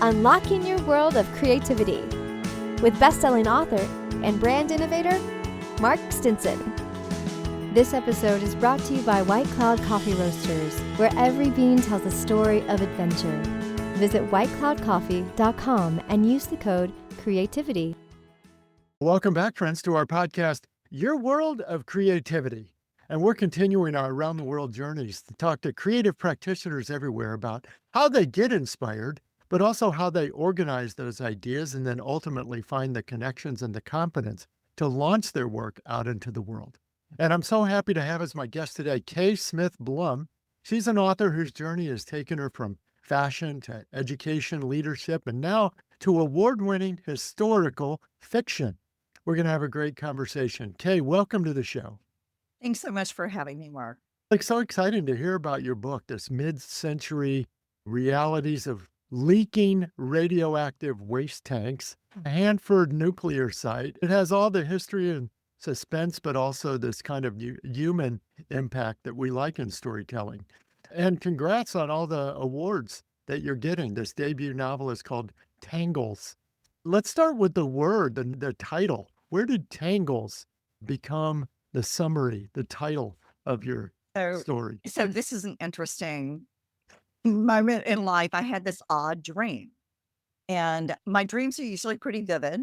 unlocking your world of creativity with best-selling author and brand innovator, Mark Stinson. This episode is brought to you by White Cloud Coffee Roasters, where every bean tells a story of adventure. Visit whitecloudcoffee.com and use the code CREATIVITY. Welcome back, friends, to our podcast, Your World of Creativity. And we're continuing our around the world journeys to talk to creative practitioners everywhere about how they get inspired, but also how they organize those ideas and then ultimately find the connections and the confidence to launch their work out into the world. And I'm so happy to have as my guest today, Kay Smith-Blum. She's an author whose journey has taken her from fashion to education, leadership, and now to award-winning historical fiction. We're going to have a great conversation. Kay, welcome to the show. Thanks so much for having me, Mark. It's so exciting to hear about your book, this mid-century realities of leaking radioactive waste tanks, Hanford Nuclear Site. It has all the history and suspense, but also this kind of human impact that we like in storytelling. And congrats on all the awards that you're getting. This debut novel is called Tangles. Let's start with the word, the title. Where did Tangles become the summary, the title of your story? So this is an interesting moment in life. I had this odd dream, and my dreams are usually pretty vivid.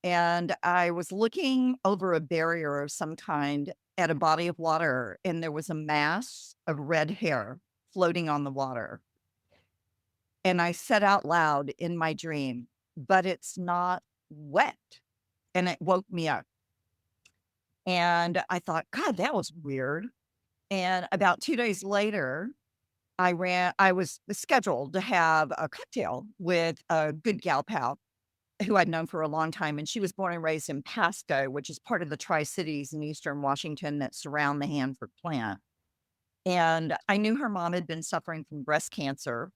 And I was looking over a barrier of some kind at a body of water, and there was a mass of red hair floating on the water. And I said out loud in my dream, "But it's not wet." And it woke me up. And I thought, God, that was weird. And about 2 days later, I was scheduled to have a cocktail with a good gal pal who I'd known for a long time. And she was born and raised in Pasco, which is part of the Tri-Cities in Eastern Washington that surround the Hanford plant. And I knew her mom had been suffering from breast cancer.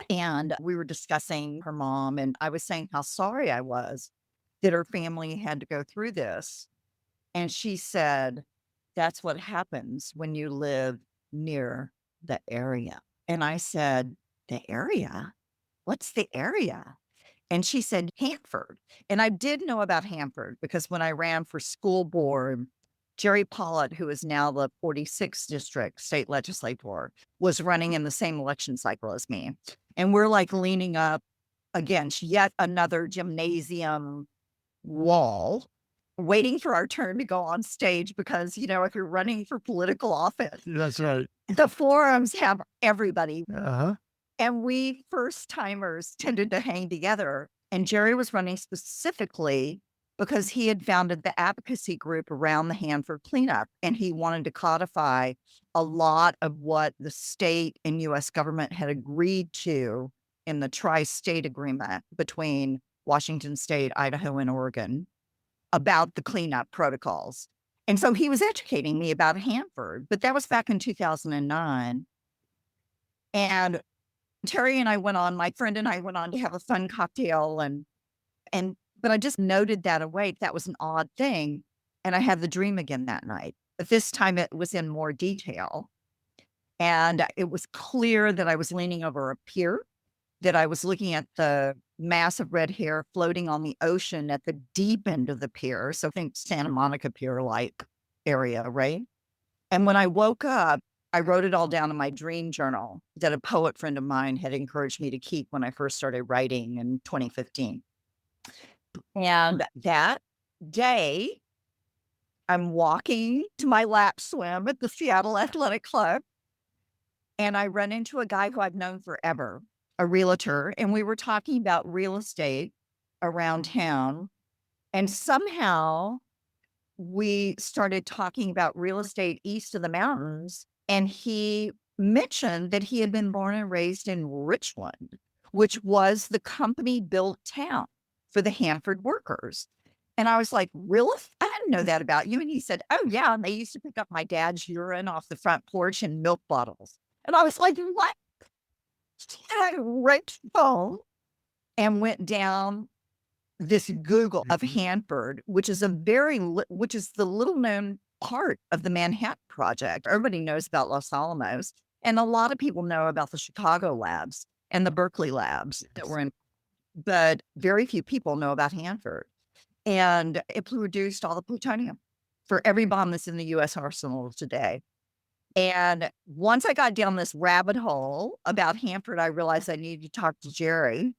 And we were discussing her mom, and I was saying how sorry I was that her family had to go through this. And she said, "That's what happens when you live near the area." And I said, "The area? What's the area?" And she said, "Hanford." And I did know about Hanford because when I ran for school board, Jerry Pollitt, who is now the 46th district state legislator, was running in the same election cycle as me. And we're like leaning up against yet another gymnasium wall, waiting for our turn to go on stage because, if you're running for political office, That's right. the forums have everybody. Uh-huh. And we first timers tended to hang together. And Jerry was running specifically because he had founded the advocacy group around the Hanford cleanup. And he wanted to codify a lot of what the state and U.S. government had agreed to in the tri-state agreement between Washington State, Idaho, and Oregon about the cleanup protocols. And so he was educating me about Hanford, but that was back in 2009. And Terry and I went on, my friend and I went on to have a fun cocktail but I just noted that awake. That was an odd thing. And I had the dream again that night, but this time it was in more detail. And it was clear that I was leaning over a pier, that I was looking at the mass of red hair floating on the ocean at the deep end of the pier. So think Santa Monica Pier-like area, right? And when I woke up, I wrote it all down in my dream journal that a poet friend of mine had encouraged me to keep when I first started writing in 2015. And that day, I'm walking to my lap swim at the Seattle Athletic Club, and I run into a guy who I've known forever, a realtor, and we were talking about real estate around town. And somehow we started talking about real estate east of the mountains. And he mentioned that he had been born and raised in Richland, which was the company built town for the Hanford workers. And I was like, "Really? I didn't know that about you." And he said, "Oh, yeah. And they used to pick up my dad's urine off the front porch in milk bottles." And I was like, "What?" I went home and went down this Google of Hanford, which is which is the little known part of the Manhattan Project. Everybody knows about Los Alamos, and a lot of people know about the Chicago labs. and the Berkeley labs that were in, but very few people know about Hanford. And it produced all the plutonium for every bomb that's in the U.S. arsenal today. And once I got down this rabbit hole about Hanford, I realized I needed to talk to Jerry.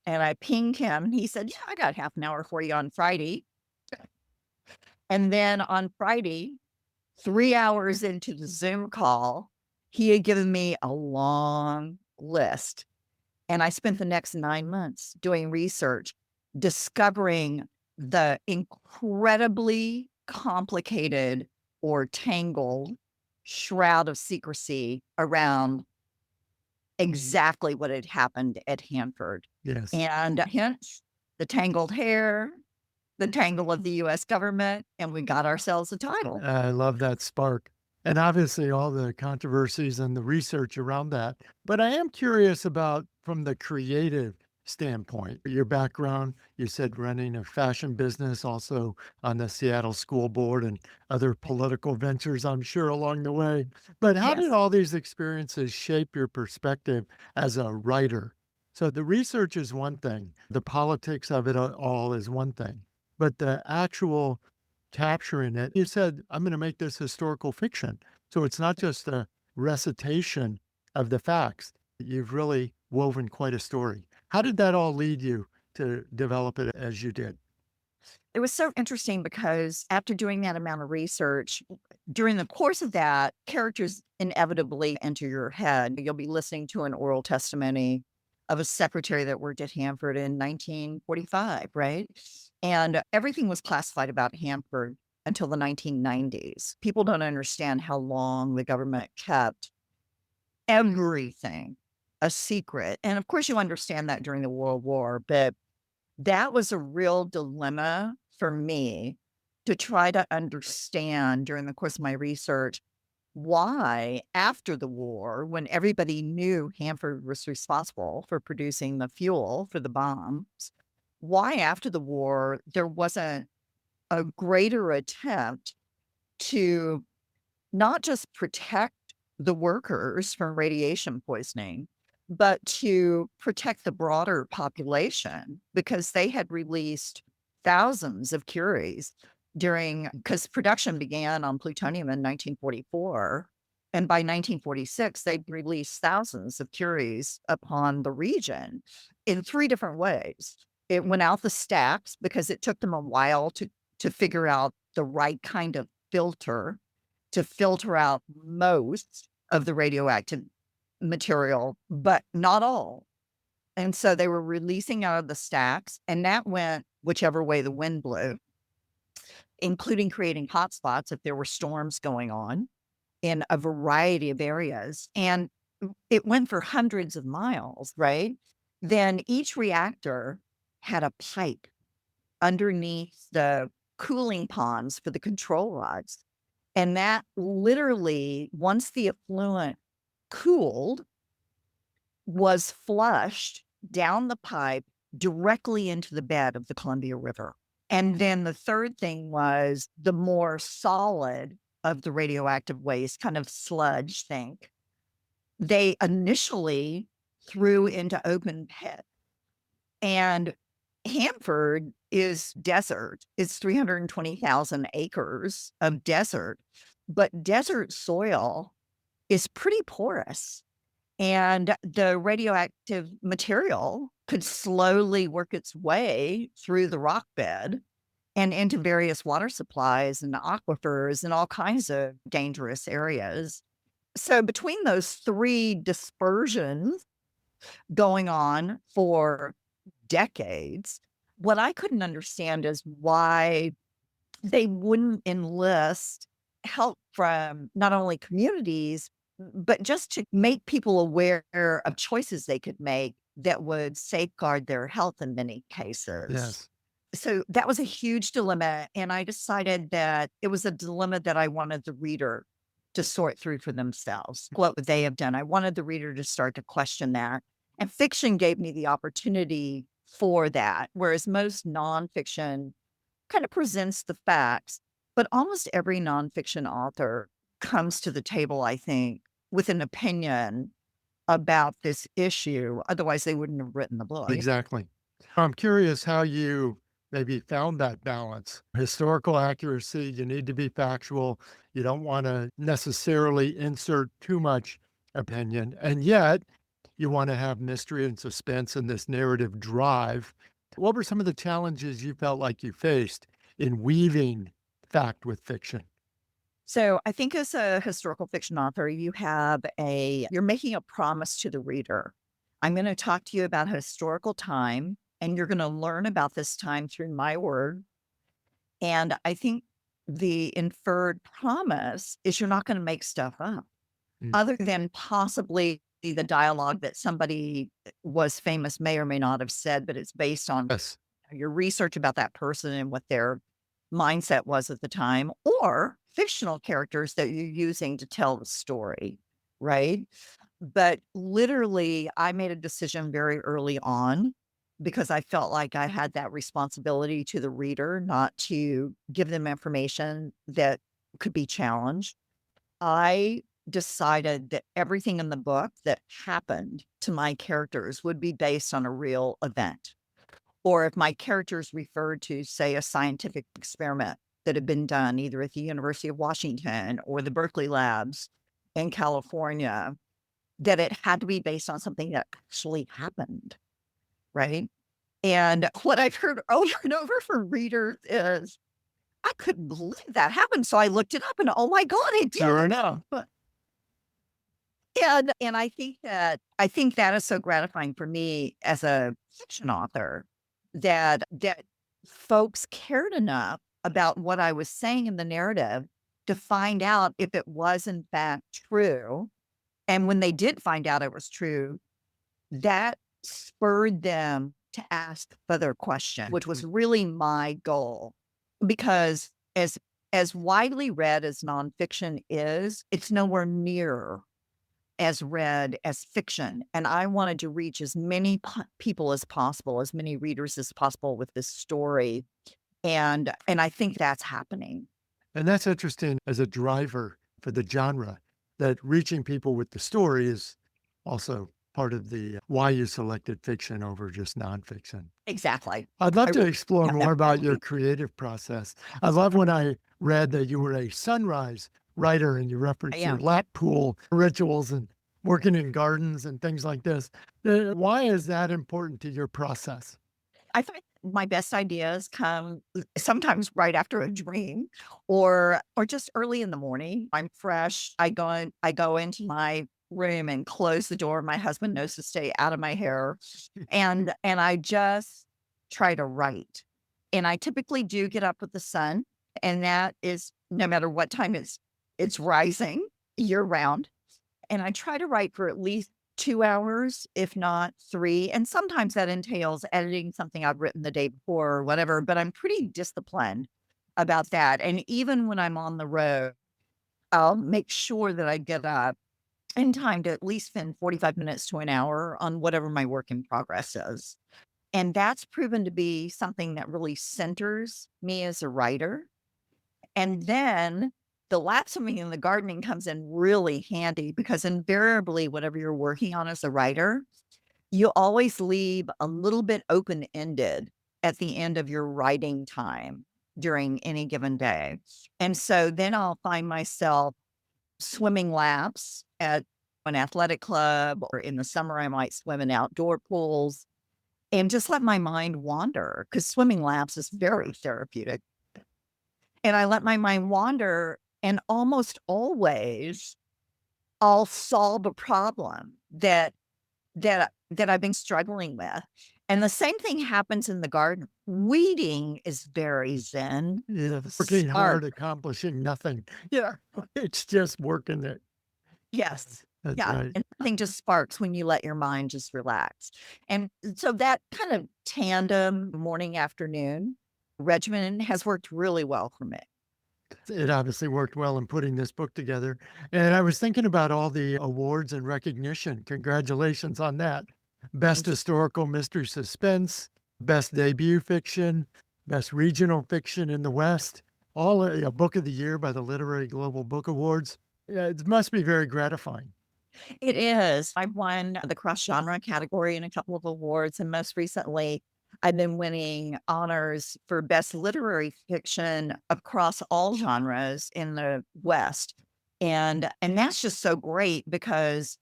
And I pinged him, and he said, "Yeah, I got half an hour for you on Friday." And then on Friday, 3 hours into the Zoom call, he had given me a long list. And I spent the next 9 months doing research, discovering the incredibly complicated or tangled shroud of secrecy around exactly what had happened at Hanford. Yes. And hence the tangled hair, the tangle of the US government, and we got ourselves a title. I love that spark. And obviously, all the controversies and the research around that. But I am curious about from the creative standpoint, your background. You said running a fashion business, also on the Seattle School Board and other political ventures, I'm sure, along the way. But how did Yes. all these experiences shape your perspective as a writer? So the research is one thing, the politics of it all is one thing, but the actual capturing it. You said, I'm going to make this historical fiction. So it's not just a recitation of the facts. You've really woven quite a story. How did that all lead you to develop it as you did? It was so interesting because after doing that amount of research, during the course of that, characters inevitably enter your head. You'll be listening to an oral testimony of a secretary that worked at Hanford in 1945, right? And everything was classified about Hanford until the 1990s. People don't understand how long the government kept everything a secret. And of course, you understand that during the World War, but that was a real dilemma for me to try to understand during the course of my research why, after the war, when everybody knew Hanford was responsible for producing the fuel for the bombs, why, after the war, there wasn't a greater attempt to not just protect the workers from radiation poisoning, but to protect the broader population because they had released thousands of curies because production began on plutonium in 1944. And by 1946, they released thousands of curies upon the region in 3 different ways. It went out the stacks because it took them a while to figure out the right kind of filter to filter out most of the radioactive material, but not all. And so they were releasing out of the stacks, and that went whichever way the wind blew, including creating hotspots if there were storms going on in a variety of areas. And it went for hundreds of miles, right? Then each reactor had a pipe underneath the cooling ponds for the control rods. And that literally, once the effluent cooled, was flushed down the pipe directly into the bed of the Columbia River. And then the third thing was the more solid of the radioactive waste, kind of sludge, think, they initially threw into open pit. And Hanford is desert. It's 320,000 acres of desert, but desert soil is pretty porous. And the radioactive material could slowly work its way through the rock bed and into various water supplies and aquifers and all kinds of dangerous areas. So between those 3 dispersions going on for decades, what I couldn't understand is why they wouldn't enlist help from not only communities, but just to make people aware of choices they could make that would safeguard their health in many cases. Yes. So that was a huge dilemma. And I decided that it was a dilemma that I wanted the reader to sort through for themselves. What would they have done? I wanted the reader to start to question that. And fiction gave me the opportunity for that, whereas most nonfiction kind of presents the facts, but almost every nonfiction author comes to the table, I think, with an opinion about this issue. Otherwise, they wouldn't have written the book. Exactly. I'm curious how you maybe found that balance. Historical accuracy, you need to be factual. You don't want to necessarily insert too much opinion. And yet, you want to have mystery and suspense and this narrative drive. What were some of the challenges you felt like you faced in weaving fact with fiction? So I think as a historical fiction author, you're making a promise to the reader. I'm going to talk to you about a historical time, and you're going to learn about this time through my word. And I think the inferred promise is you're not going to make stuff up, Mm. other than possibly the dialogue that somebody was famous may or may not have said, but it's based on Yes. your research about that person and what their mindset was at the time, or fictional characters that you're using to tell the story, right? But literally, I made a decision very early on because I felt like I had that responsibility to the reader, not to give them information that could be challenged. I decided that everything in the book that happened to my characters would be based on a real event. Or if my characters referred to, say, a scientific experiment that had been done either at the University of Washington or the Berkeley labs in California, that it had to be based on something that actually happened, right? And what I've heard over and over from readers is, I couldn't believe that happened. So I looked it up and oh my God, it did. Sure enough. And I think that is so gratifying for me as a fiction author that folks cared enough about what I was saying in the narrative to find out if it was in fact true. And when they did find out it was true, that spurred them to ask further questions, which was really my goal. Because as widely read as nonfiction is, it's nowhere near as read as fiction. And I wanted to reach as many people as possible, as many readers as possible with this story. And I think that's happening. And that's interesting as a driver for the genre, that reaching people with the story is also part of the why you selected fiction over just nonfiction. Exactly. I'd love I to really explore got more that. about your creative process. I love when I read that you were a sunrise writer and you I referenced your am. lap pool rituals and working in gardens and things like this. Why is that important to your process? I find my best ideas come sometimes right after a dream or just early in the morning. I'm fresh. I go into my room and close the door. My husband knows to stay out of my hair. And I just try to write. And I typically do get up with the sun. And that is no matter what time it's rising year round. And I try to write for at least 2 hours, if not 3. And sometimes that entails editing something I've written the day before or whatever, but I'm pretty disciplined about that. And even when I'm on the road, I'll make sure that I get up in time to at least spend 45 minutes to an hour on whatever my work in progress is. And that's proven to be something that really centers me as a writer. And then the lapsoming and the gardening comes in really handy because invariably, whatever you're working on as a writer, you always leave a little bit open ended at the end of your writing time during any given day. And so then I'll find myself swimming laps at an athletic club, or in the summer, I might swim in outdoor pools and just let my mind wander because swimming laps is very therapeutic. And I let my mind wander, and almost always I'll solve a problem that I've been struggling with. And the same thing happens in the garden. Weeding is very zen. Yeah, working hard, Smart. accomplishing nothing. Yeah, it's just working it. Yes. That's Yeah. right. And nothing just sparks when you let your mind just relax. And so that kind of tandem morning afternoon regimen has worked really well for me. It obviously worked well in putting this book together. And I was thinking about all the awards and recognition. Congratulations on that. Best Thank you. historical mystery suspense, best debut fiction, best regional fiction in the West, all a book of the year by the Literary Global Book Awards. Yeah, it must be very gratifying. It is. I've won the cross genre category in a couple of awards, and most recently, I've been winning honors for best literary fiction across all genres in the West. And that's just so great because,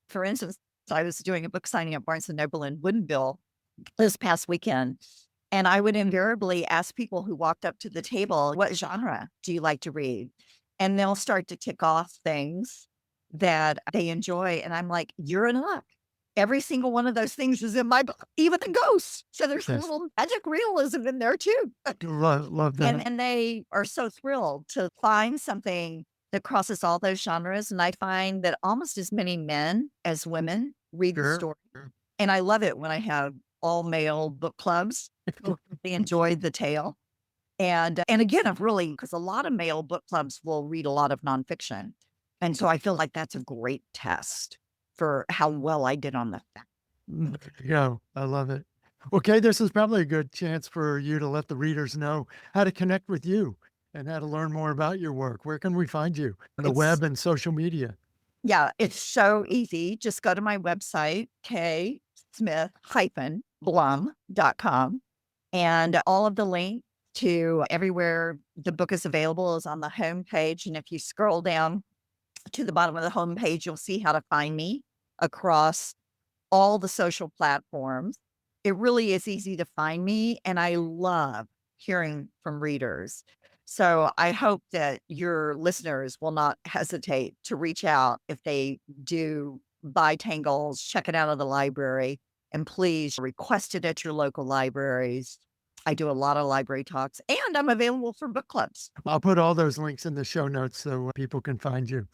for instance, I was doing a book signing at Barnes& and Noble in Woodinville this past weekend, and I would invariably ask people who walked up to the table, "What genre do you like to read?" And they'll start to tick off things that they enjoy, and I'm like, "You're in luck. Every single one of those things is in my book, even the ghosts." So there's a Yes. little magic realism in there too. Love that. And they are so thrilled to find something that crosses all those genres, and I find that almost as many men as women read the Sure. story, Sure. and I love it when I have all-male book clubs. They enjoy the tale. And again, I've really, because a lot of male book clubs will read a lot of nonfiction, and so I feel like that's a great test for how well I did on the fact. There you go. I love it. Okay, this is probably a good chance for you to let the readers know how to connect with you and how to learn more about your work. Where can we find you on the It's web and social media? Yeah, it's so easy. Just go to my website, kaysmith-blum.com, and all of the links to everywhere the book is available is on the homepage. And if you scroll down to the bottom of the homepage, you'll see how to find me across all the social platforms. It really is easy to find me, and I love hearing from readers. So I hope that your listeners will not hesitate to reach out if they do buy Tangles, check it out of the library, and please request it at your local libraries. I do a lot of library talks, and I'm available for book clubs. I'll put all those links in the show notes so people can find you.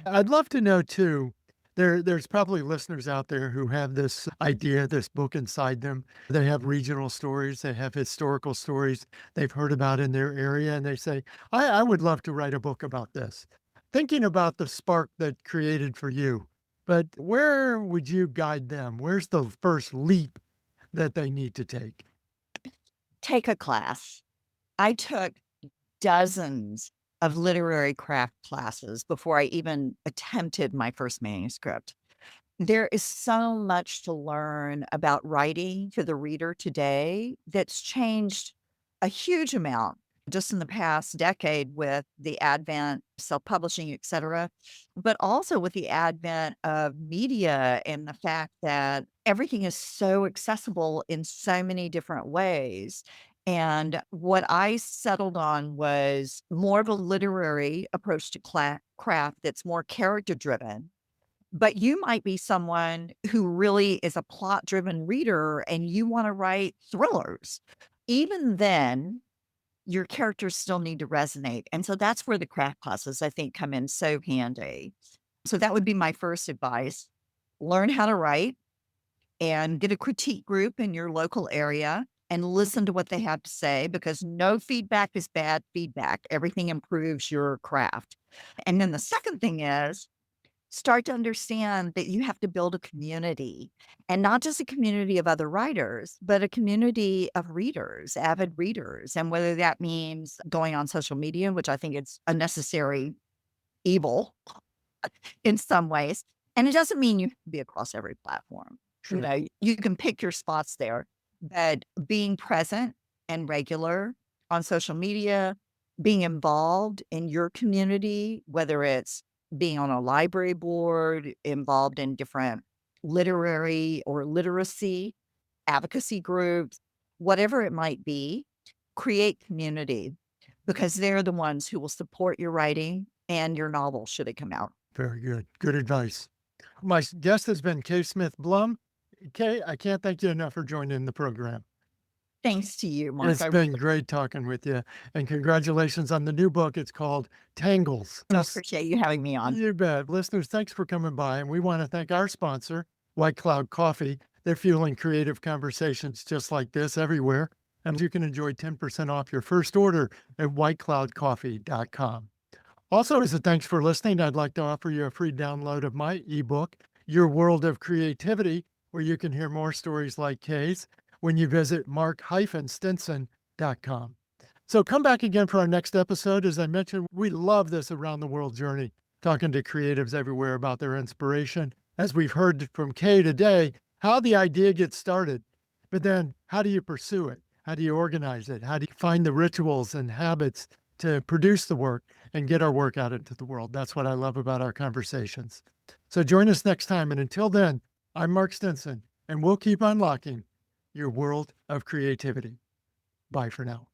I'd love to know too. There's probably listeners out there who have this idea, this book inside them. They have regional stories, they have historical stories they've heard about in their area, and they say, I would love to write a book about this. Thinking about the spark that created for you, but where would you guide them? Where's the first leap that they need to take? Take a class. I took dozens of literary craft classes before I even attempted my first manuscript. There is so much to learn about writing to the reader today that's changed a huge amount just in the past decade with the advent of self-publishing, et cetera, but also with the advent of media and the fact that everything is so accessible in so many different ways. And what I settled on was more of a literary approach to craft that's more character driven. But you might be someone who really is a plot driven reader and you want to write thrillers. Even then, your characters still need to resonate. And so that's where the craft classes, I think, come in so handy. So that would be my first advice. Learn how to write and get a critique group in your local area and listen to what they have to say because no feedback is bad feedback. Everything improves your craft. And then the second thing is start to understand that you have to build a community and not just a community of other writers, but a community of readers, avid readers. And whether that means going on social media, which I think it's a necessary evil in some ways. And it doesn't mean you have to be across every platform. Sure. You know, you can pick your spots there, but being present and regular on social media, being involved in your community, whether it's being on a library board, involved in different literary or literacy advocacy groups, whatever it might be, create community because they're the ones who will support your writing and your novel should it come out. Very good. Good advice. My guest has been Kay Smith-Blum. Kay, I can't thank you enough for joining the program. Thanks to you, Mark. It's been great talking with you, and congratulations on the new book. It's called Tangles. I appreciate you having me on. You bet. Listeners, thanks for coming by, and we want to thank our sponsor, White Cloud Coffee. They're fueling creative conversations just like this everywhere, and you can enjoy 10% off your first order at whitecloudcoffee.com. Also, as a thanks for listening, I'd like to offer you a free download of my ebook, Your World of Creativity, where you can hear more stories like Kay's when you visit mark-stinson.com. So come back again for our next episode. As I mentioned, we love this around the world journey. talking to creatives everywhere about their inspiration. As we've heard from Kay today, how the idea gets started, but then how do you pursue it? How do you organize it? How do you find the rituals and habits to produce the work and get our work out into the world? That's what I love about our conversations. So join us next time. And until then, I'm Mark Stinson, and we'll keep unlocking your world of creativity. Bye for now.